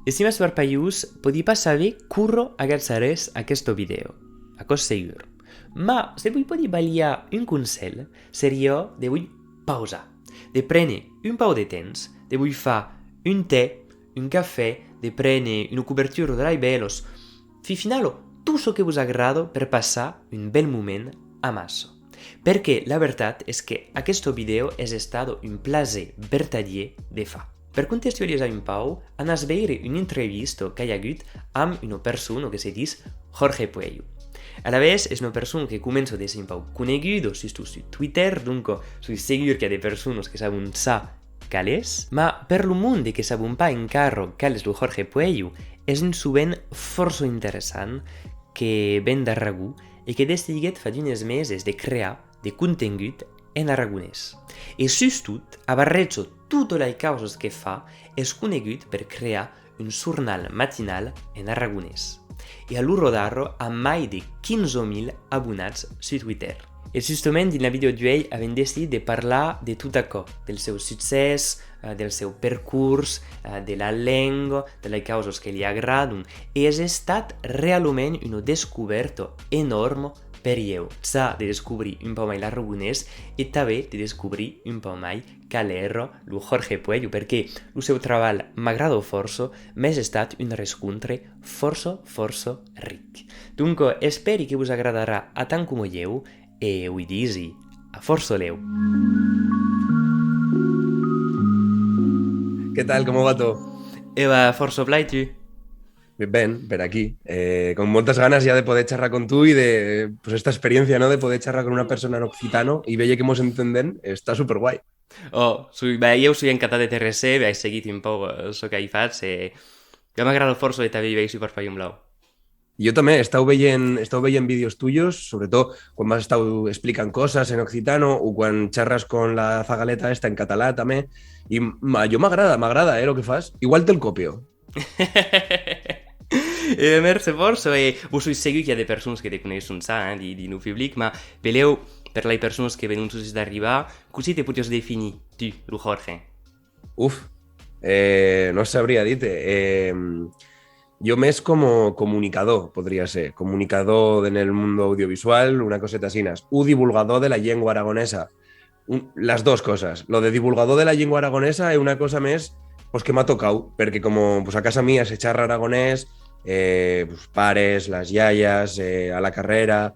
Estimes parpaius, podeu pas saber curro agatzarès aquest video. Acos segur. Ma, se voi podeu balia un consell, seria de voi pausar. De prendre un pau de temps, de voi fa un té, un cafè, de prendre una cobertura de l'aibelos, fi finalo tot ce que vos agrada per passar un bel moment amasso. Perquè la veritat és que aquest video és estat un plaer vertadier de fa. Per contextualitzar un pau, anas veure una entrevista que hi ha hagut amb una persona que se diu Jorge Pueyo. A la vez és una persona que comença a ser un pau coneguda, surtout sur Twitter, donc soy segur que hi ha de persones que saben sa cal és, ma per lo món de que sabem pas encara cal és el Jorge Pueyo, és un sovint força interessant que ven d'Aragó i que decidit fa d'unes meses de crear de contingut en aragonès. I surtot, a barrejo totes les causes que fa, és conegut per crear un jornal matinal en aragonès. I a l'hora d'ara amb mai de 15.000 abonats sur Twitter. I justament en la vídeo d'avui hem decidit de parlar de tot això, del seu succés, del seu percurs, de la llengua, de les causes que li agraden, i és estat realment una descoberta enorme per io, sa de descobrir un pau mai l'aragonès i també de descobrir un pau mai cal era el Jorge Pueyo, perquè el seu treball m'agrada força, m'és estat un rescontre força ric. Donc, espero que vos agradarà a tant com jo, e vull dir-hi, a força leu. ¿Qué tal? ¿Cómo va todo? Eva, força pla i tu? Bien, per aquí. Con muchas ganas ya de poder charlar con tú y de pues esta experiencia, ¿no? De poder charlar con una persona en occitano y veia que mos entenden, està superguai. Oh, jo soy encantat de TRC, he seguit un poc el que hi faig, ja m'agrada força de també veure per Fai un Blau. Jo també he estado veient vídeos tuyos, sobretot quan m'has estado explicant coses en occitano o quan xerres con la zagaleta esta en català també, i jo m'agrada, lo que fas. Igual te'l copio. Merci força, vos soy segur que hi ha de persones que te coneixen ça, di no públic, ma peleu per les persones que venen sus d'arribar, così te podries definir, tu, el Jorge. No sabria dir-te. Jo més como comunicador, podria ser. Comunicador en el mundo audiovisual, una coseta así. O divulgador de la llengua aragonesa. Las dos cosas. Lo de divulgador de la llengua aragonesa és una cosa més pues, que m'ha tocat, perquè com pues, a casa mía se xerra aragonès, pues, pares, las yayas, a la carrera,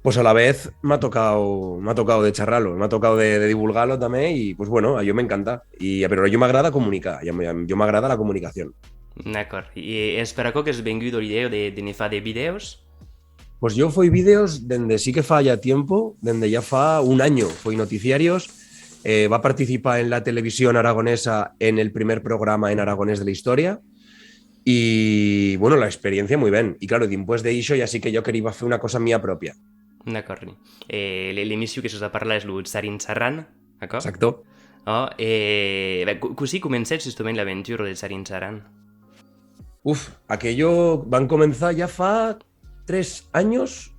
pues a la vez m'ha tocado de xerrar-lo, m'ha tocado de divulgar-lo també i pues bueno, a jo m'encanta. Però a jo m'agrada comunicar, jo m'agrada la comunicació. D'acord, i és per això que has vengut l'idea de ne fa de vídeos? Pues yo fui vídeos desde sí que fa ya tiempo, desde ya fa un año, fui noticiarios, va a participar en la televisión aragonesa en el primer programa en aragonés de la historia y bueno, la experiencia muy bien. Y claro, después de eso ya sí que yo quería hacer una cosa mía propia. D'acord. L'emissió que s'ha de parlar és el Tsarin Tsaran, d'acord? Exacto. Oh, così comencet justament l'aventura del Tsarin Tsaran. Aquello van comenzar ya fa 3 años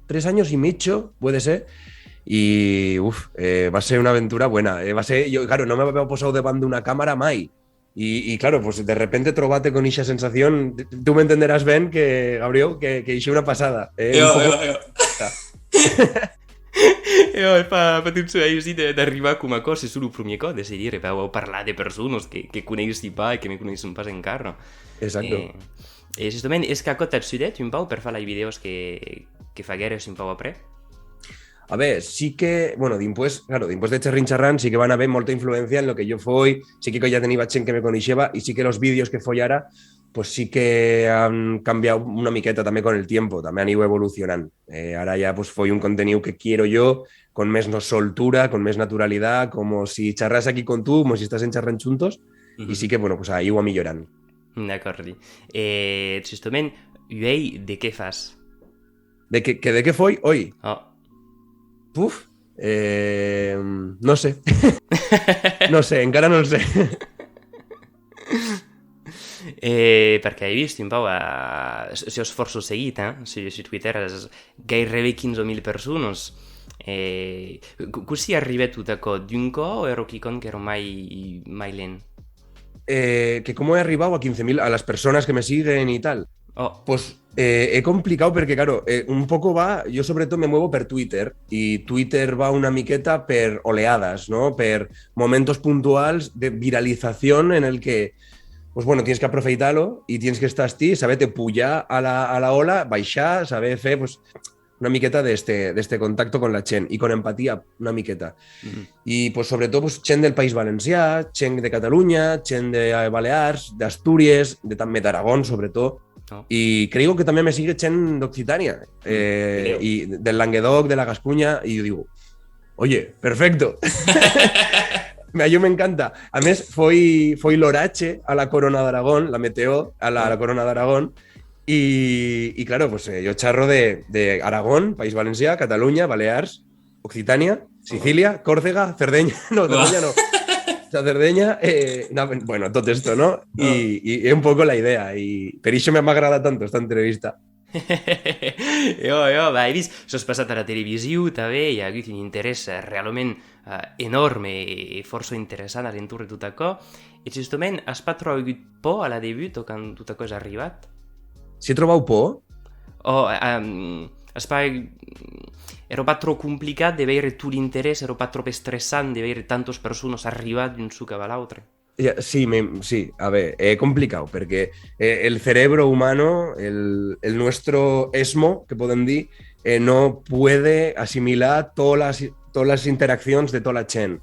y medio, puede ser. Y va a ser una aventura buena. Yo, claro, no me había posado davant d'una cámara mai. Y claro, pues de repente trobate con esa sensación, tú me entenderás bien, que Gabriel, que hice una pasada. Pa tu així d'arribar com a cosa, és el primer cop, és a dir, vau parlar de persones que coneixi pas i que me coneixen pas encara. Exacto. Justament, és que t'has estudiat un pau per fer les vídeos que fagueres un pau après? A ver, sí que, bueno, después de Cherrin Charran sí que van a haber molta influencia en lo que yo fui, sí que ya tenía gent que me coneixeva y sí que los vídeos que fui ara, pues sí que han cambiado una miqueta també con el tiempo, també han ido evolucionando. Ahora ya pues fue un contenido que quiero yo, con més no soltura, con més naturalidad, como si charras aquí con tú, como si estás en Charran juntos, y sí que, bueno, pues ahí ho a millorar. D'acord. Justament, Uei, de què fas? ¿De qué fue hoy? Oh. No sé. No sé, encara no el sé. Perquè he vist un pau si és força seguit, si Twitter és gairebé 15.000 persones. Com si arriba tot això d'un cop o era quelcom que era mai lent? que cómo he arribado a 15.000, a las personas que me siguen y tal. Oh, Pues he complicado perquè, claro, un poco va... Jo sobretot me muevo per Twitter i Twitter va una miqueta per oleadas, ¿no? Per momentos puntuals de viralización en el que, pues bueno, tienes que aproveitar-lo i tienes que estar esti, saber-te pujar a la ola, baixar, saber fer pues, una miqueta d'este contacto con la gent i con empatia una miqueta. I pues, sobretot pues, gent del País Valencià, gent de Catalunya, gent de Balears, d'Astúries, també d'Aragón, sobretot. oh. Y creo que también me sigue gent d'Occitània y del Languedoc, de la Gascuña, y yo digo, oye, perfecto. A yo me encanta. A més, foi l'Orache a la Corona d'Aragón, la Meteo a la Corona d'Aragón, y claro, pues yo charro de Aragón, País Valencià, Cataluña, Balears, Occitània, Sicilia, Córcega, Cerdeña, no, Cerdeña no. La Cerdeña, bueno, tot esto, ¿no? Y es un poco la idea. Y per això m'ha agradat tant esta entrevista. Va, he vist, s'has passat a la televisió també, hi ha hagut un interès realment enorme i força interessant a l'entorn de tot això. I justament, has pas trobat por a la debut o quan tot això has arribat? Si he trobat por? O has pas... Era pas trop complicat de veure tot l'interès, era pas trop estressant de veure tantes persones arribar d'un suc a l'altre. Sí, sí, a ver, complicado, porque el cerebro humano, el nuestro esmo, que podem dir, no puede asimilar todas las interacciones de toda la gent.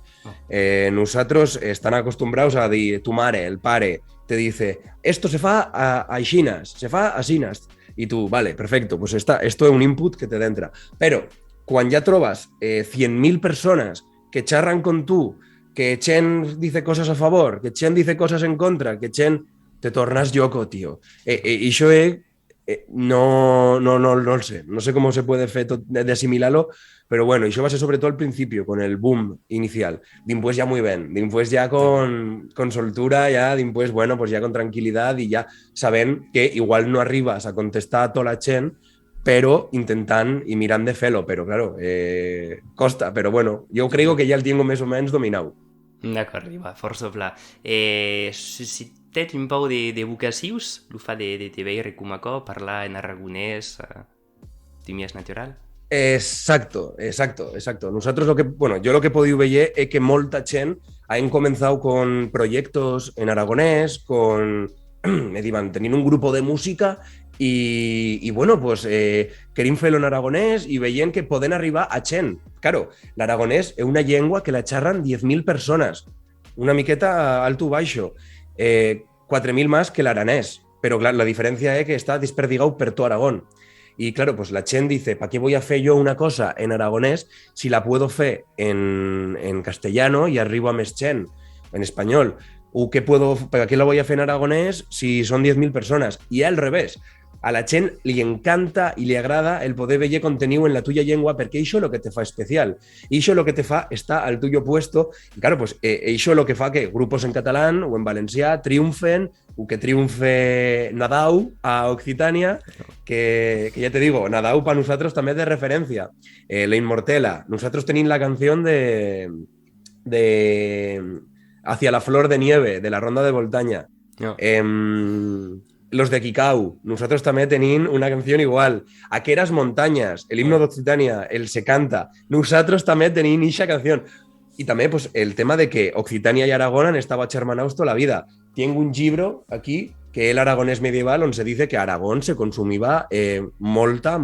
Nosotros están acostumbrados a dir, tu mare, el pare, te dice, esto se fa a aixinas, se fa a sinas. Y tú, vale, perfecto, pues esto es un input que te entra. Pero quan ja trobes 100.000 persones que xerran con tu, que gent dice cosas a favor, que gent dice cosas en contra, que gent te tornas loco, tío. Y això no lo sé. No sé cómo se puede fer de asimilar-lo, pero bueno, això va ser sobre todo al principio, con el boom inicial. Dimpués ya muy bien, dimpués ya con soltura, ya dimpués, bueno, pues ya con tranquilidad y ya saben que igual no arribas a contestar a toda la gent, pero intentant i mirant de fer-lo, però claro, costa, però bueno, jo crec que ja el tinc més o menys dominat. D'acord, va, força clar. Suscitet un pau de vocacions, el fa de veure com això, parlar en aragonès, tu mi és natural? Exacto. Nosotros yo lo que he podido ver es que molta gent ha comenzado con proyectos en aragonés, me digan, teniendo un grupo de música y bueno, pues querim fer-lo en aragonès i veient que poden arribar a gent. Claro, l'aragonès és una llengua que la xerran 10.000 persones, una miqueta alto baixo, 4.000 más que l'aranès, pero claro, la diferencia es que está desperdigado per todo Aragón. Y claro, pues la gent dice, ¿para qué voy a fer yo una cosa en aragonés si la puedo fer en castellano y arribo a més gent, en español? ¿O para qué la voy a fer en aragonés si son 10.000 personas? Y al revés, a la gent li encanta i li agrada el poder veure contenido en la tuya llengua perquè això és el que te fa especial. I això és el que te fa estar al tuyo puesto. I claro, pues això és el que fa que grupos en català o en valencià triomfen o que triomfe Nadau a Occitània, que ja te digo, Nadau para nosaltres també és de referència. La Immortela. Nosaltres tenim la canció de Hacia la flor de nieve, de la Ronda de Voltaña. No. Los de Quicau, nosotros también tenim una canción igual. Aqueras montañas, el himno d'Occitània, el Se canta. Nosotros también tenim esa canción. Y también pues, el tema de que Occitània y Aragón han estado achermanados toda la vida. Tengo un libro aquí, que es el aragonés medieval, donde se dice que Aragón se consumía molta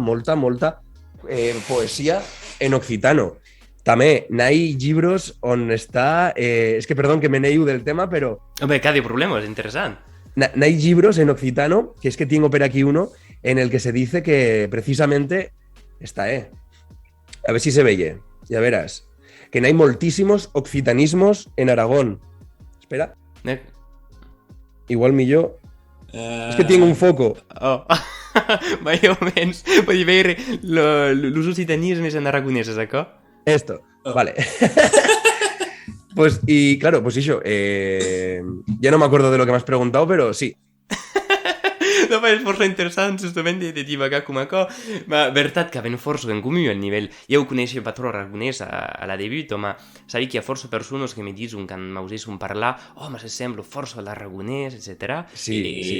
poesía en occitano. També n'hi llibres on està... és que, perdó, que me neio del tema, però... Home, cada problema, és interessant. N'hi llibres en occitano, que es que tengo por aquí uno, en el que se dice que precisamente está, a ver si se veie, ya verás, que n'hi moltísimos occitanismos en Aragón. Espera. Igual millor... És que tinc un foco. Oh. Més o menys. Vull dir, veure els occitanismes en aragonès, és això? Esto, vale. Pues, y claro, pues eso, ya no me acuerdo de lo que me has preguntado, pero sí. No, ma és força interessant, justament, de divagar com això. Ma veritat que havent força en comú el nivell. Jo ho coneixia el patró aragonès a la debut, ma sabia que hi ha força persones que me diuen, quan m'ausessin parlar, ma se sembla força a l'aragonès, etc. Sí, sí.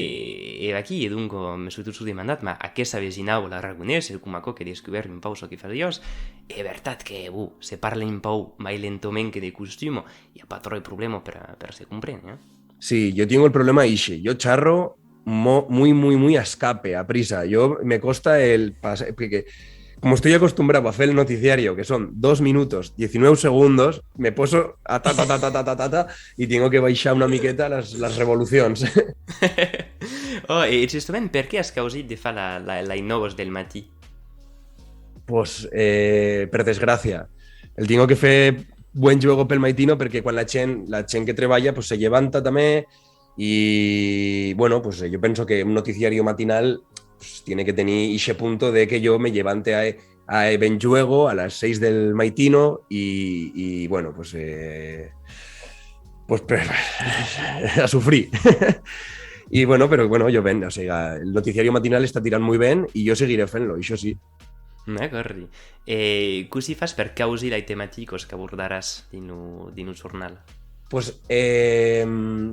I aquí, donc, me soy tot demandat, ma a què s'avecinau l'aragonès, el com això que he descobert un pau so que fa dios, i veritat que, se parla un pau mai lentament que de costum, hi ha patró de problema per se comprendre, Sí, yo tengo el problema ixe. Yo charro muy a escape, a prisa. Yo me costa porque como estoy acostumbrado a hacer el noticiario, que son 2 minutos, 19 segundos, me poso a ta, y tengo que baixar una miqueta las revolucions. I justament, per què has causit de fa la innovos del matí? Pues, per desgràcia, el tengo que fer buen juego pel maitino perquè quan la gent que treballa pues, se levanta també y bueno, pues yo penso que un noticiario matinal pues, tiene que tener ese punto de que yo me levante a ben juego a las 6 del maitino y bueno, pues a sufrir. Y bueno, pero bueno, yo ven, o sea, el noticiario matinal está tirant muy bien y yo seguiré fent-lo, això sí. D'acord. Què si fas per causi la temàticos que abordaràs dins el jornal? Pues,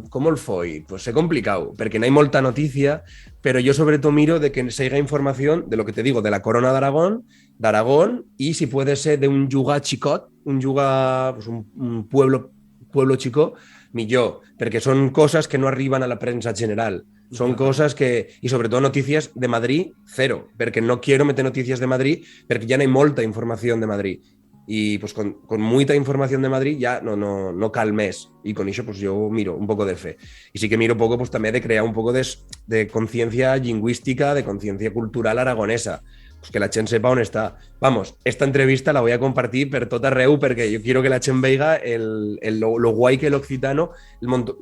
¿cómo el foi? Pues he complicado, porque no hay molta noticia, pero yo sobre todo miro de que se haya información de lo que te digo, de la corona d'Aragón, y si puede ser de un yuga chicot, pues un pueblo chico, millor, perquè són coses que no arriben a la premsa general. Son cosas que... Y sobre todo noticias de Madrid, cero, porque no quiero meter noticias de Madrid, porque ya no hay molta información de Madrid. Y pues con mucha información de Madrid ya no cal més. Y con eso pues yo miro un poco de fe. Y sí que miro un poco pues también de crear un poco de conciencia lingüística, de conciencia cultural aragonesa. Pues que la gent sepa on està. Vamos, esta entrevista la voy a compartir per tot arreu perquè yo quiero que la gent veiga lo guay que l'occitano...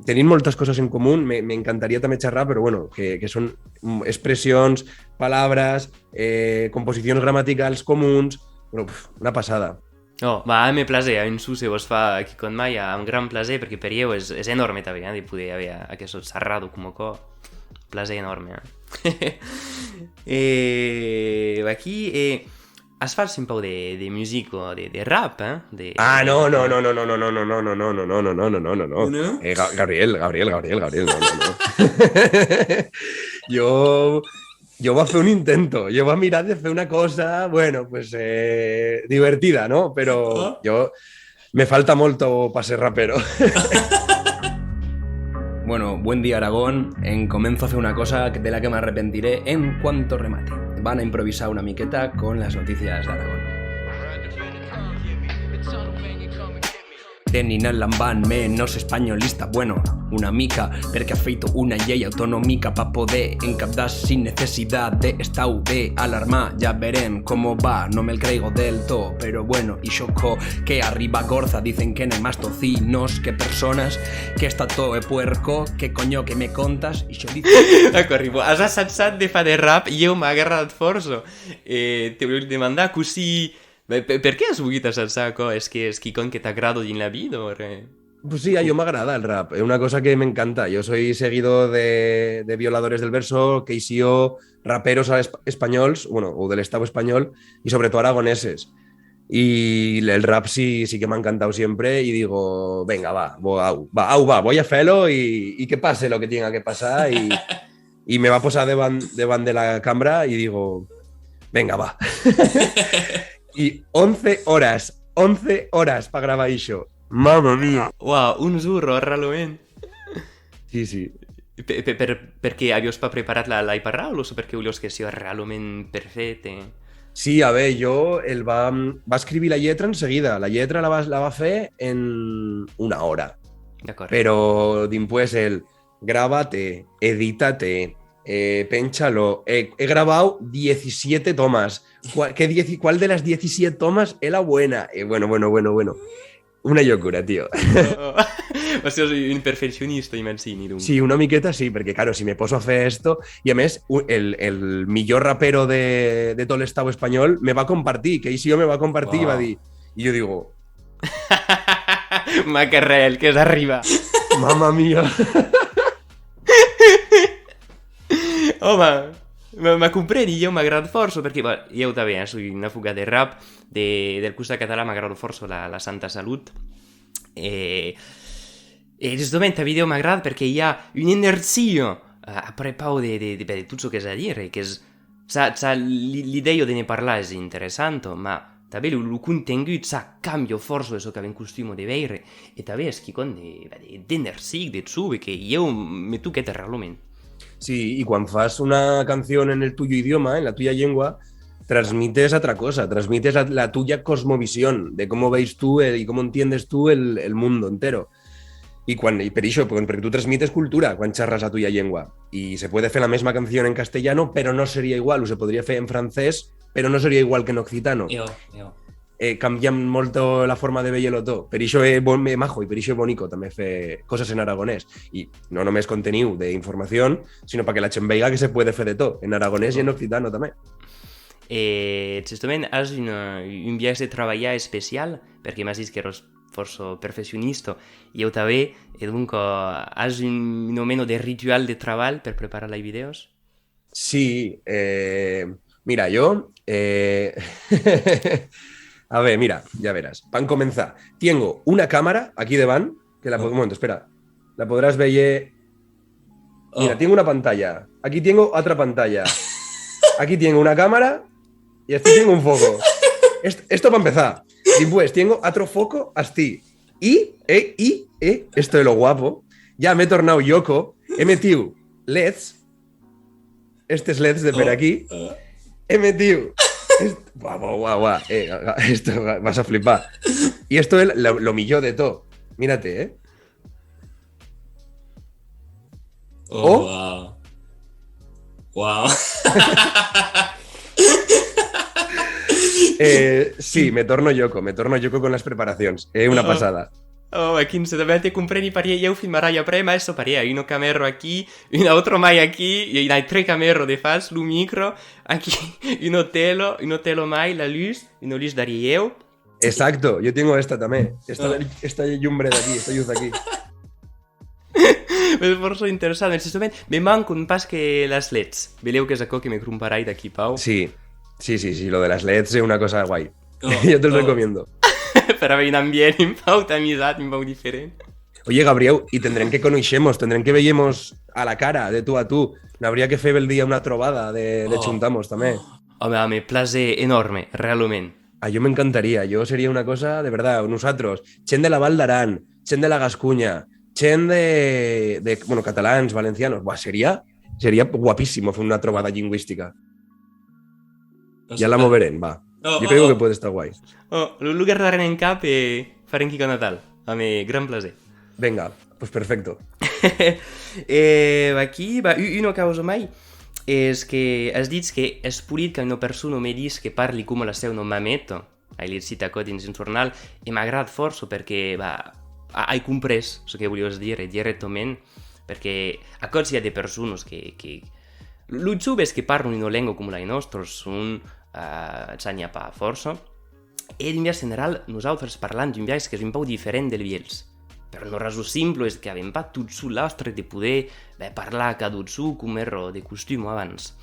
Tenim moltes coses en comú, me encantaría també xerrar, però bueno, que són expressions, palabras, composicions gramaticals comuns... Bueno, una passada. Va, me plaser, un sus se vos fa aquí con mai, un gran plaser, perquè per io és enorme també, de poder haver aquest xerrado com això. Plaser enorme, aquí has fas un pau de música o de rap, no. Gabriel, no. Yo voy a hacer un intento, yo voy a mirar de hacer una cosa, bueno, pues divertida, ¿no? Pero yo me falta molto para ser rapero. Bueno, buen día Aragón, comienzo a hacer una cosa de la que me arrepentiré en cuanto remate. Van a improvisar una miqueta con las noticias de Aragón. Tenin el Lamban menos espanyolista, bueno, una mica, perquè ha feito una llei autonòmica pa poder encaptar sin necesidad de estau de alarmar. Ya verem cómo va, no me el creigo del todo, pero bueno, y xoco que arriba gorza, dicen que no hay más tocinos que personas, que está todo de puerco, que coño que me contas, i xo dic... D'acord, has assatsat de fa de rap i jo m'ha agarrat força. Te vull demandar que si... Per què has volgut assatsar això? És que és quelcom que t'agrada dins la vida o res? Pues sí, a yo me agrada el rap, es una cosa que me encanta. Yo soy seguido de Violadores del Verso, KCO, raperos españoles, bueno, o del Estado español, y sobre todo aragoneses. Y el rap sí que me ha encantado siempre y digo, venga, va, voy a hacerlo y que pase lo que tenga que pasar y me va a posar davant de la cámara y digo, venga, va. Y 11 horas para grabar això. Mamma mia. Uau, un zurro, realment. Sí. Perquè havies preparat la paraula o perquè volies que sigui realment perfecte? Sí, a ver, jo va escribir la lletra enseguida. La lletra la va fer en una hora. D'acord. Però dimpués grábate, edítate, pénchalo. He grabado 17 tomas. ¿Cuál de las 17 tomas es la buena? Bueno. Una locura, tío. O sigui, un perfeccionista, imagini. Sí, una miqueta sí, perquè, claro, si me poso a fer esto, i a més, el millor rapero de tot l'estado espanyol me va compartir, que Isio me va compartir i va dir, i jo digo... Macarrel, que és arriba. Mamma mia. Home, me compreni, jo m'agrada força, perquè jo també soy una fuga de rap, del costat català m'agrada força la Santa Salut. E justament a video m'agrada perquè hi ha un'energia a prepau de tot el que és a dir, que és... L'idea de ne parlar és interessant, ma també el contingut canvia força del que avem costum de veure, e també és que d'energia, de sube, que jo me toquet realment. Sí, y cuando haces una canción en el tuyo idioma, en la tuya lengua, transmites otra cosa, transmites la tuya cosmovisión de cómo veis tú y cómo entiendes tú el mundo entero. Y per això, porque tú transmites cultura cuando charras la tuya lengua. Y se puede hacer la misma canción en castellano, pero no sería igual, o se podría hacer en francés, pero no sería igual que en occitano. Canviam molto la forma de veure-lo tot. Per això és majo i per això és bonico també fer coses en aragonès. I no només conteniu d'informació, sinó perquè la gent veiga que se puede fer de tot, en aragonès i en occitano també. Justament, has un viatge de treballar especial, perquè m'has dit que eres força perfeccionista, i jo també, i donc has un meno de ritual de treball per preparar els vídeos? Sí, mira, yo... A ver, mira, ya verás. Para comenzar, tengo una cámara aquí de van, que la... Un momento, espera. La podrás ver... Mira, tengo una pantalla. Aquí tengo otra pantalla. Aquí tengo una cámara y aquí tengo un foco. Esto para empezar. Después tengo otro foco así. Y, esto es lo guapo, ya me he tornado Yoko, he metido LEDs, estos LEDs de por aquí, he metido... Guau. Esto vas a flipar. Y esto es lo millón de todo. Mírate, Wow. Sí, me torno Yoko con las preparaciones. Es una pasada. Aquí se deve te compreni per io filmarà après, ma adesso per una camera aquí, una otro mai aquí, y hay tres cameras de faz, lo micro, aquí, un hotel mai, la luz daría yo. Exacto, yo tengo esta también. Esta llumbre de aquí, esta luz de aquí. És força interessant. Justament, me manquen pas que les LEDs. Veleu que és això que me crumparà d'aquí, Pau. Sí, lo de las LEDs es una cosa guay. Yo te lo recomiendo. Per haver un ambient en Pau t'amisat, en Pau diferent. Oye, Gabriel, y tendrán que coneixemos, tendrán que veiem a la cara, de tú a tú. Habría que fer el dia una trobada de xuntamos també. Home, me place enorme, realment. Yo me encantaría, yo sería una cosa, de verdad, nosotros, gent de la Val d'Aran, gent de la Gascuña, gent bueno, catalans, valencianos, sería guapísimo fer una trobada lingüística. Ya la moverem, va. Yo creo que puede estar guay. El lugar d'arren en cap farem Quico Natal. Amb gran placer. Venga, pues perfecto. Aquí, una causa mai és que has dit que és polit que una persona me dis que parli com la seu no m'ameto. Hai dit a dins un jornal i m'agrada força perquè hai comprès el que volies dir directament, perquè a cops hi ha de persones que els joves que parlen una llengua com la nostra són n'hi ha pa força, i d'un viatge general nosaltres parlant d'un viatge que és un poc diferent del viels. Per una raó simple és que avem pas tot sul l'ostre de poder parlar cada un com era de costum abans.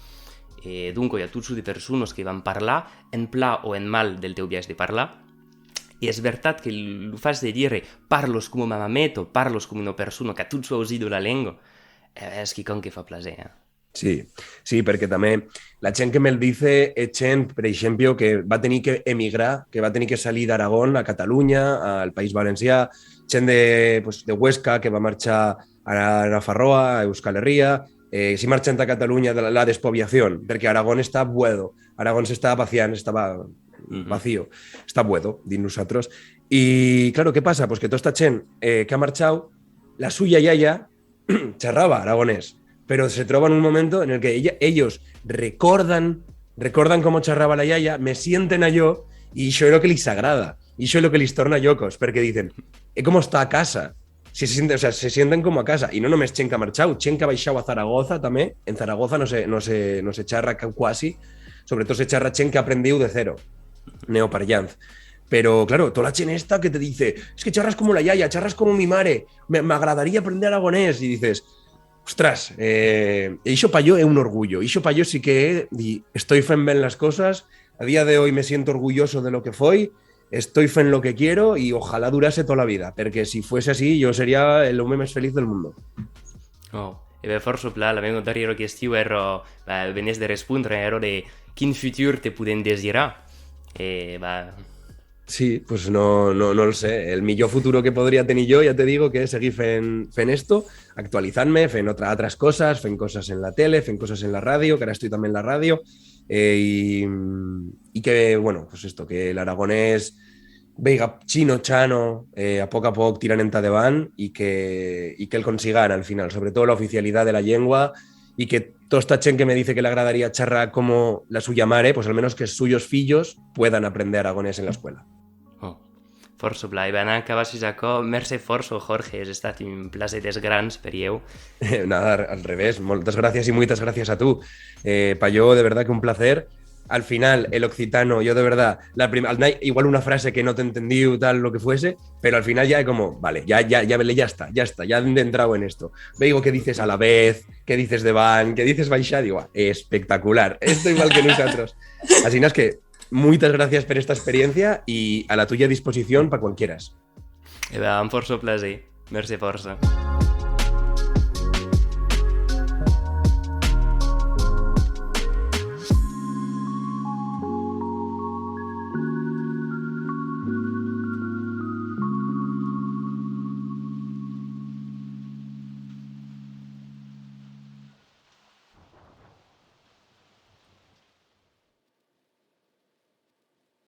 Donc hi ha tots de persones que van parlar en pla o en mal del teu viatge de parlar, i és veritat que el fas de dir parlos com una mameto, parlos com una persona que tots ho usit la llengua, és quelcom que fa placer. Sí, perquè també la gent que me'l dice és gent, per exemple, que va tenir que emigrar, que va tenir que salir d'Aragón a Catalunya, al País Valencià, gent de Huesca que va marxar a Nafarroa, a Euskal Herria, si marxant a Catalunya de la despobliació, perquè Aragón està buedo, Aragón s'està vaciant, estava vacío, està buedo, dins nosaltres. I, claro, què passa? Pues que tota esta gent que ha marxat, la suya iaia xerrava aragonès, pero se troban en un momento en el que ellos recordan cómo charraba la yaya, me sienten a yo y eso es lo que les agrada, y eso es lo que les torna locos, porque dicen, ¿cómo está a casa? Se sienten como a casa, y no només gent que ha marxat, gent que ha baixat a Zaragoza també, en Zaragoza no se charra quasi, sobre todo se charra gent que ha aprendido de cero, neoparllant. Pero claro, toda la gent esta que te dice, es que charras como la yaya, charras como mi mare, me agradaría aprender aragonés, y dices, Ostras, iso pa yo es un orgullo. Iso pa yo sí que estoy fen ben las cosas. A día de hoy me siento orgulloso de lo que fue. Estoy fen lo que quiero y ojalá durase toda la vida. Porque si fuese así, yo sería el home més feliz del mundo. Oh. E bé, força pla, la meva darrera qüestió era, venies de respondre, era de quin futur te podem desirar. Va... Sí, pues no lo sé. El millor futuro que podría tener yo, ya te digo, que es seguir fen esto, actualizarme, fen otras cosas, fen cosas en la tele, fen cosas en la radio, que ahora estoy también en la radio, y que, bueno, pues esto, que el aragonés veiga chino, chano, a poc tiran en tadevant y que el consigan al final, sobre todo la oficialidad de la lengua y que toda esta gent que me dice que le agradaría charrar como la suya mare, pues al menos que suyos fillos puedan aprender aragonés en la escuela. Oh. Força pla. I va anar a acabar si Jacob. Merci força, Jorge. Has estat un placer des grans per eu. Nada, al revés. Muchas gracias y muchas gracias a tú. Pa yo, de verdad que un placer. Al final, el occitano, yo de verdad, igual una frase que no te entendí o tal, lo que fuese, pero al final ya como, vale, ya está, ya he entrado en esto. Veigo que dices a la vez, que dices de van, que dices baixar, digo, espectacular, esto igual que nosotros. Así es que, muchas gracias por esta experiencia y a la tuya disposición para cuando quieras. Amb força placer. Merci força.